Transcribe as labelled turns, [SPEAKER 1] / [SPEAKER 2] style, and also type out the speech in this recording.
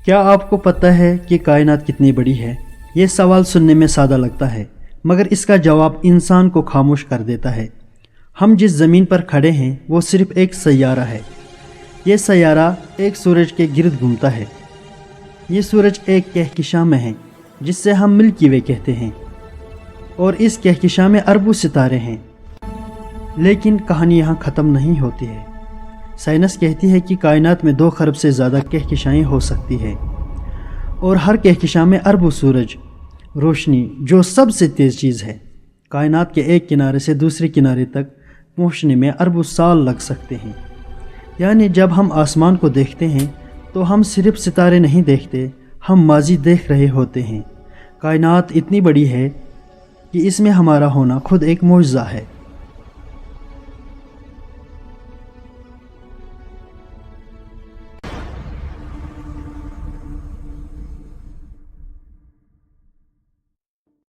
[SPEAKER 1] کیا آپ کو پتہ ہے کہ کائنات کتنی بڑی ہے؟ یہ سوال سننے میں سادہ لگتا ہے، مگر اس کا جواب انسان کو خاموش کر دیتا ہے۔ ہم جس زمین پر کھڑے ہیں وہ صرف ایک سیارہ ہے۔ یہ سیارہ ایک سورج کے گرد گھومتا ہے۔ یہ سورج ایک کہکشاں میں ہے جس سے ہم ملکی وے کہتے ہیں، اور اس کہکشاں میں اربوں ستارے ہیں۔ لیکن کہانی یہاں ختم نہیں ہوتی ہے۔ سائنس کہتی ہے کہ کائنات میں 2 خرب سے زیادہ کہکشائیں ہو سکتی ہے، اور ہر کہکشاں میں اربوں سورج روشنی جو سب سے تیز چیز ہے۔ کائنات کے ایک کنارے سے دوسرے کنارے تک پہنچنے میں اربوں سال لگ سکتے ہیں۔ یعنی جب ہم آسمان کو دیکھتے ہیں تو ہم صرف ستارے نہیں دیکھتے، ہم ماضی دیکھ رہے ہوتے ہیں۔ کائنات اتنی بڑی ہے کہ اس میں ہمارا ہونا خود ایک معجزہ ہے۔